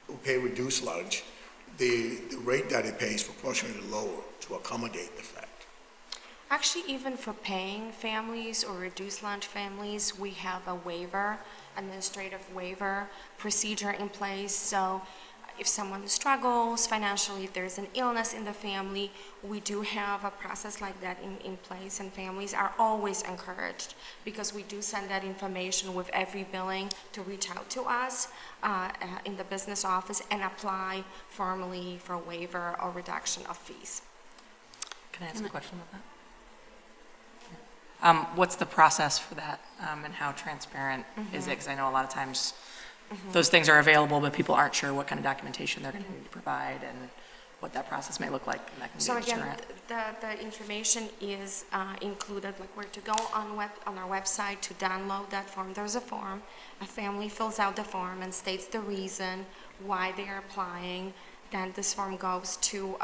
Who pay reduced lunch, the rate that it pays is proportionately lower to accommodate the fact. Actually, even for paying families or reduced lunch families, we have a waiver, administrative waiver procedure in place. So if someone struggles financially, if there's an illness in the family, we do have a process like that in place, and families are always encouraged, because we do send that information with every billing to reach out to us in the business office and apply formally for waiver or reduction of fees. Can I ask a question about that? What's the process for that, and how transparent is it? Because I know a lot of times those things are available, but people aren't sure what kind of documentation they're going to need to provide and what that process may look like, and that can So be a again, deterrent. the information is included, like where to go on our website to download that form. There's a form. A family fills out the form and states the reason why they are applying. Then this form goes to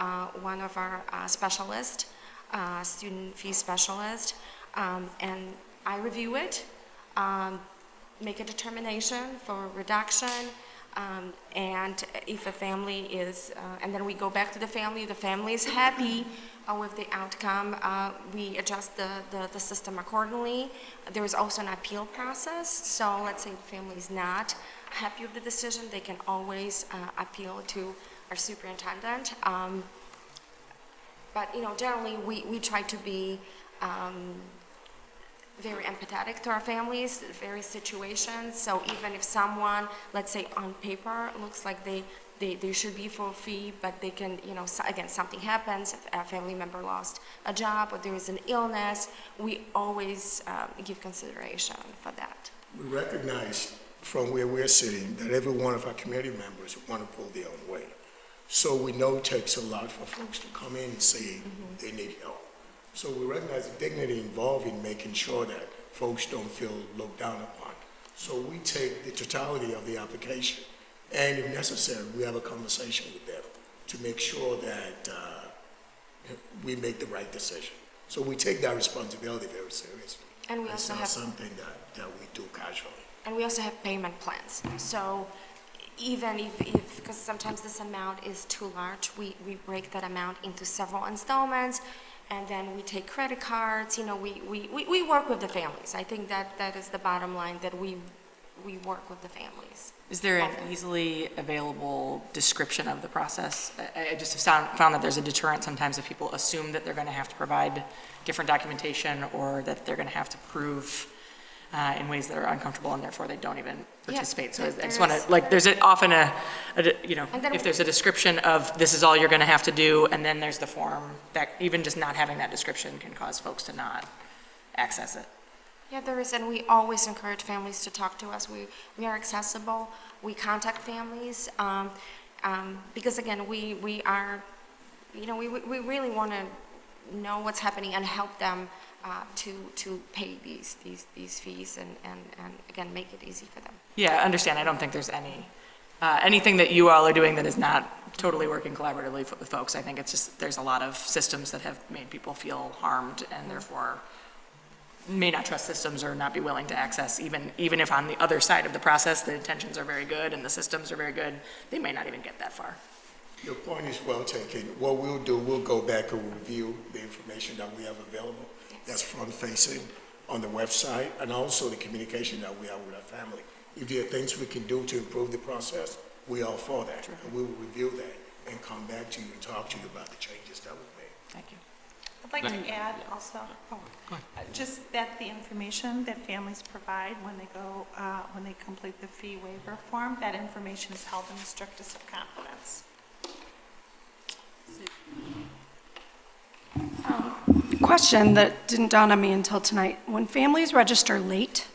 one of our specialists, student fee specialist, and I review it, make a determination for reduction, and if a family is, and then we go back to the family. If the family is happy with the outcome, we adjust the system accordingly. There is also an appeal process, so let's say the family is not happy with the decision, they can always appeal to our superintendent. But generally we try to be very empathetic to our families, various situations. So even if someone, let's say on paper, looks like they should be for a fee, but they can, again, something happens, if a family member lost a job or there is an illness, we always give consideration for that. We recognize from where we're sitting that every one of our community members want to pull their own weight. So we know it takes a lot for folks to come in and say they need help. So we recognize the dignity involved in making sure that folks don't feel looked down upon. So we take the totality of the application, and if necessary, we have a conversation with them to make sure that we make the right decision. So we take that responsibility very seriously. And we It's also not have something that we do casually. And we also have payment plans. So even if because sometimes this amount is too large, we break that amount into several installments, and then we take credit cards. We work with the families. I think that is the bottom line, that we work with the families. Is there an easily available description of the process? I just have found that there's a deterrent sometimes if people assume that they're going to have to provide different documentation, or that they're going to have to prove in ways that are uncomfortable, and therefore they don't even participate. So I just want to, there's often if there's a description of this is all you're going to have to do, and then there's the form, that even just not having that description can cause folks to not access it. Yeah, there is, and we always encourage families to talk to us. We are accessible. We contact families because again, we are, we really want to know what's happening and help them to pay these fees and again, make it easy for them. Yeah, I understand. I don't think there's anything that you all are doing that is not totally working collaboratively with folks. I think it's just there's a lot of systems that have made people feel harmed, and therefore may not trust systems or not be willing to access, even if on the other side of the process the intentions are very good and the systems are very good, they may not even get that far. Your point is well taken. What we'll do, we'll go back and review the information that we have available that's front-facing on the website, and also the communication that we have with our family. If there are things we can do to improve the process, we are for that. Sure. And we will review that and come back to you and talk to you about the changes that we made. Thank you. I'd like to add also, just that the information that families provide when they go, when they complete the fee waiver form, that information is held in the strictest of confidence. Question that didn't dawn on me until tonight. When families register late,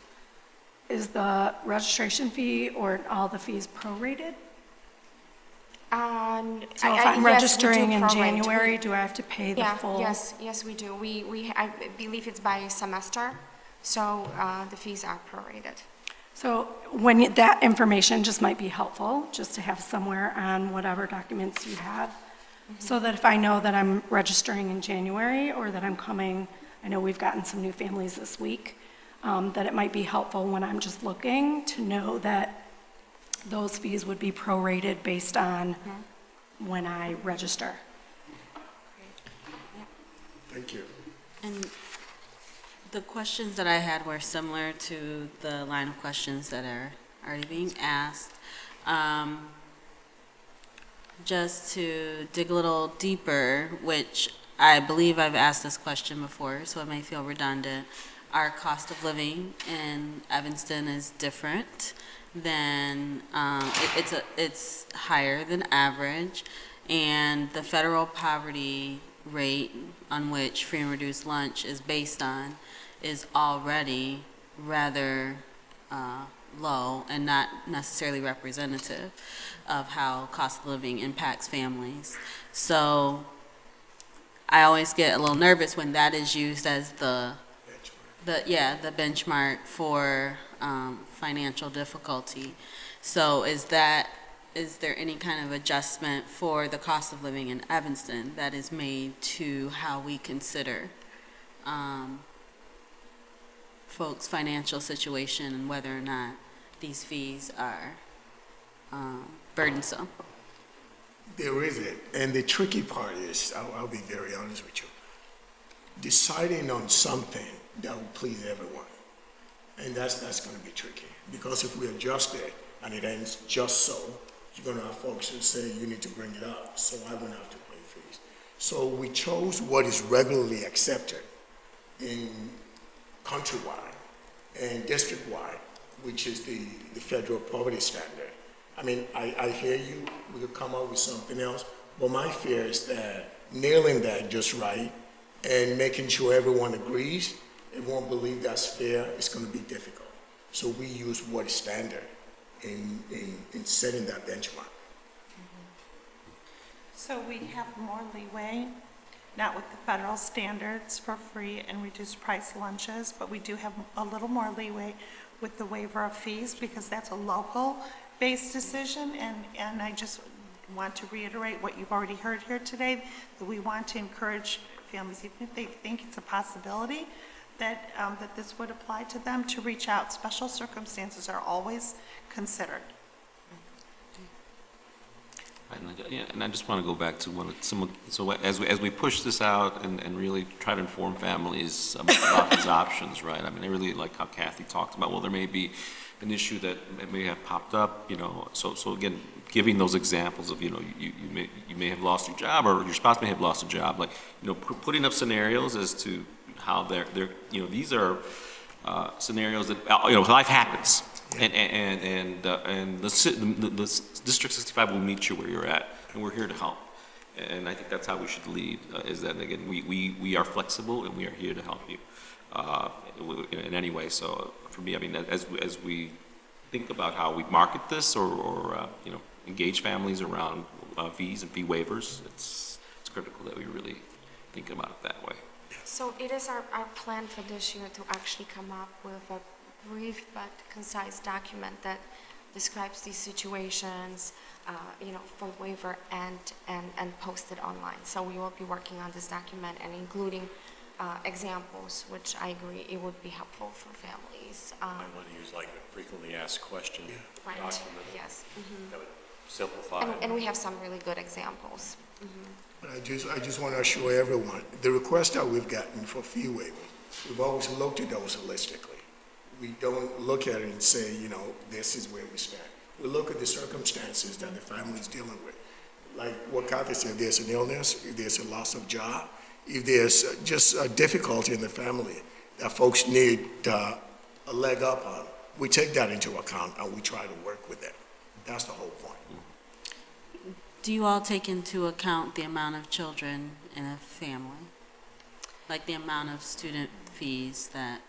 is the registration fee or all the fees prorated? So if I'm registering in January, do I have to pay the full? Yes, we do. I believe it's by semester, so the fees are prorated. So when that information just might be helpful, just to have somewhere on whatever documents you have, so that if I know that I'm registering in January or that I'm coming I know we've gotten some new families this week, that it might be helpful when I'm just looking to know that those fees would be prorated based on when I register. Thank you. And the questions that I had were similar to the line of questions that are already being asked. Just to dig a little deeper, which I believe I've asked this question before, so it may feel redundant. Our cost of living in Evanston is different than, it's higher than average, and the federal poverty rate on which free and reduced lunch is based on is already rather low and not necessarily representative of how cost of living impacts families. So I always get a little nervous when that is used as the benchmark for financial difficulty. So is there any kind of adjustment for the cost of living in Evanston that is made to how we consider folks' financial situation and whether or not these fees are burdensome? There isn't, and the tricky part is, I'll be very honest with you, deciding on something that will please everyone, and that's going to be tricky, because if we adjust it and it ends just so, you're going to have folks who say you need to bring it up, so I won't have to pay fees. So we chose what is regularly accepted in countrywide and district-wide, which is the federal poverty standard. I mean, I hear you, we could come up with something else, but my fear is that nailing that just right and making sure everyone agrees, everyone believes that's fair, it's going to be difficult. So we use what is standard in setting that benchmark. So we have more leeway, not with the federal standards for free and reduced price lunches, but we do have a little more leeway with the waiver of fees because that's a local-based decision. And I just want to reiterate what you've already heard here today, that we want to encourage families, even if they think it's a possibility, that this would apply to them, to reach out. Special circumstances are always considered. And I just want to go back to so as we push this out and really try to inform families about these options, right? I mean, I really like how Kathy talked about, well, there may be an issue that may have popped up, so again, giving those examples of, you may have lost your job or your spouse may have lost a job, like, putting up scenarios as to how they're these are scenarios that, life happens. And the District 65 will meet you where you're at, and we're here to help. And I think that's how we should lead, is that, again, we are flexible, and we are here to help you in any way. So for me, I mean, as we think about how we market this or engage families around fees and fee waivers, it's critical that we really think about it that way. So it is our plan for this year to actually come up with a brief but concise document that describes these situations, for waiver and post it online. So we will be working on this document and including examples, which I agree it would be helpful for families. I want to use like a frequently asked question Right, document. yes. That would simplify it. And we have some really good examples. But I just want to assure everyone, the requests that we've gotten for fee waiver, we've always looked at those holistically. We don't look at it and say, this is where we stand. We look at the circumstances that the family is dealing with. Like what Kathy said, if there's an illness, if there's a loss of job, if there's just a difficulty in the family that folks need a leg up on, we take that into account and we try to work with them. That's the whole point. Do you all take into account the amount of children in a family? Like the amount of student fees that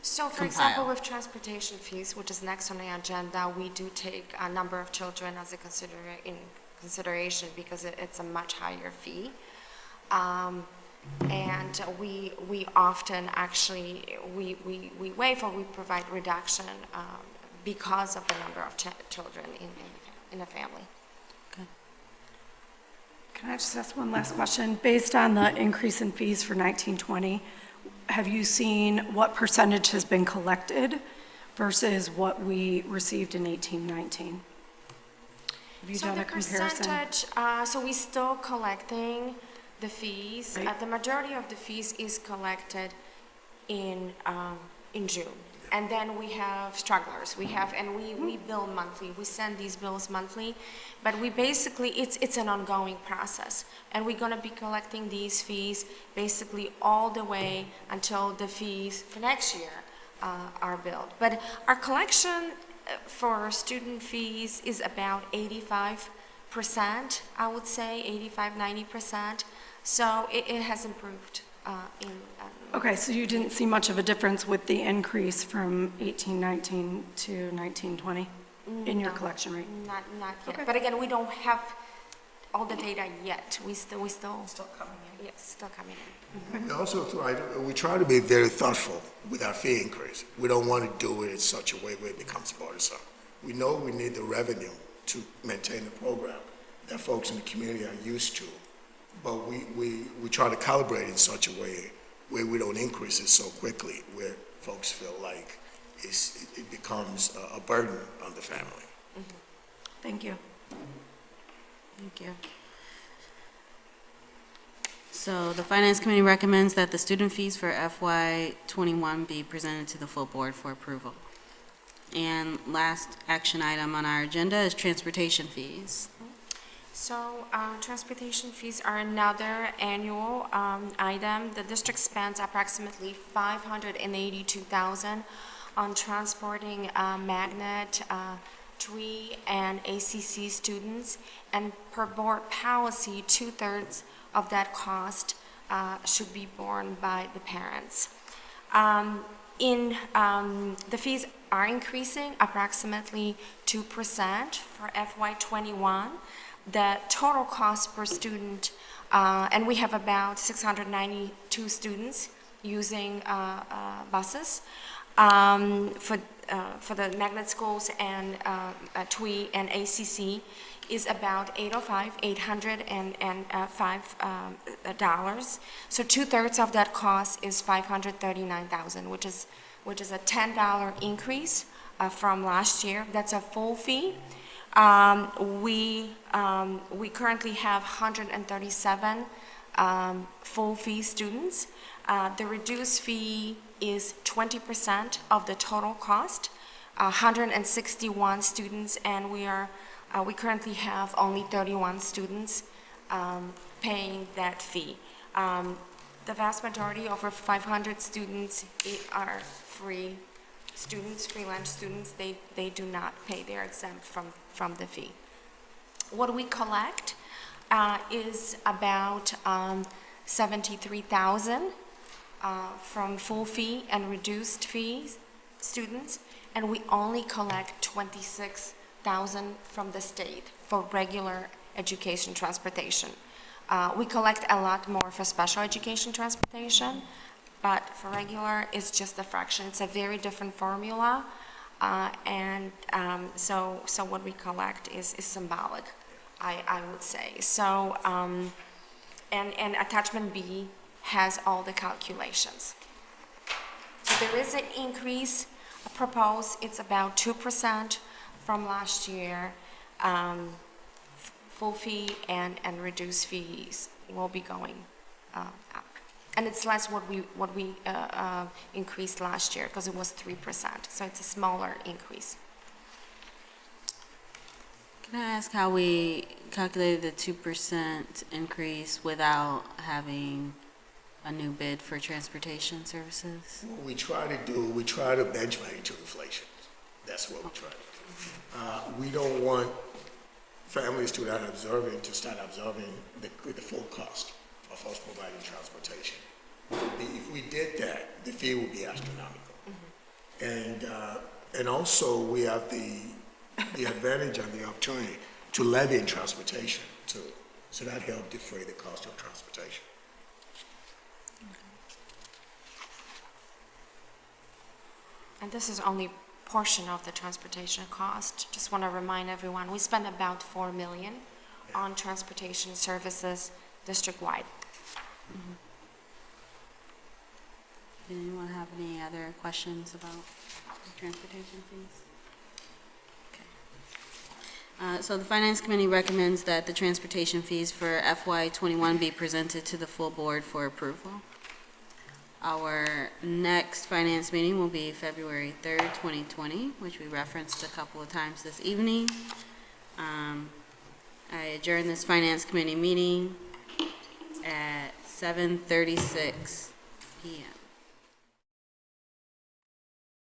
So for compile? example, with transportation fees, which is next on the agenda, we do take a number of children as a consideration because it's a much higher fee. And we often actually, we waive or we provide reduction because of the number of children in a family. Can I just ask one last question? Based on the increase in fees for 1920, have you seen what percentage has been collected versus what we received in 1819? Have you done a comparison? So the percentage, so we're still collecting the fees. Right. The majority of the fees is collected in June. And then we have stragglers. And we bill monthly. We send these bills monthly. But we basically, it's an ongoing process. And we're gonna be collecting these fees basically all the way until the fees for next year are billed. But our collection for student fees is about 85%, I would say, 85–90%. So it has improved in. Okay, so you didn't see much of a difference with the increase from 1819 to 1920 in your No, collection rate? Not yet. Okay. But again, we don't have all the data yet. We still. Still coming in. Yes, still coming in. We also we try to be very thoughtful with our fee increase. We don't want to do it in such a way where it becomes burdensome. We know we need the revenue to maintain the program that folks in the community are used to, but we try to calibrate in such a way where we don't increase it so quickly, where folks feel like it becomes a burden on the family. Thank you. Thank you. So the Finance Committee recommends that the student fees for FY '21 be presented to the full board for approval. And last action item on our agenda is transportation fees. So transportation fees are another annual item. The district spends approximately $582,000 on transporting magnet, TWE, and ACC students. And per board policy, 2/3 of that cost should be borne by the parents. The fees are increasing approximately 2% for FY '21. The total cost per student, and we have about 692 students using buses for the magnet schools and TWE and ACC, is about $805. So 2/3 of that cost is $539,000, which is a $10 increase from last year. That's a full fee. We currently have 137 full fee students. The reduced fee is 20% of the total cost, 161 students, and we currently have only 31 students paying that fee. The vast majority, over 500 students, are free students, free lunch students. They do not pay. They're exempt from the fee. What we collect is about $73,000 from full fee and reduced fees students, and we only collect $26,000 from the state for regular education transportation. We collect a lot more for special education transportation, but for regular, it's just a fraction. It's a very different formula, so what we collect is symbolic, I would say. So, and attachment B has all the calculations. So there is an increase proposed. It's about 2% from last year. Full fee and reduced fees will be going up. And it's less what we increased last year, because it was 3%, so it's a smaller increase. Can I ask how we calculated the 2% increase without having a new bid for transportation services? What we try to benchmark it to inflation. That's what we try to do. We don't want families to start observing the full cost of us providing transportation. If we did that, the fee would be astronomical. And also, we have the advantage and the opportunity to levy in transportation too. So that helps defray the cost of transportation. And this is only portion of the transportation cost. Just want to remind everyone, we spend about $4 million on transportation services district-wide. Did anyone have any other questions about the transportation fees? Okay. So the Finance Committee recommends that the transportation fees for FY '21 be presented to the full board for approval. Our next finance meeting will be February 3rd, 2020, which we referenced a couple of times this evening. I adjourn this Finance Committee meeting at 7:36 PM.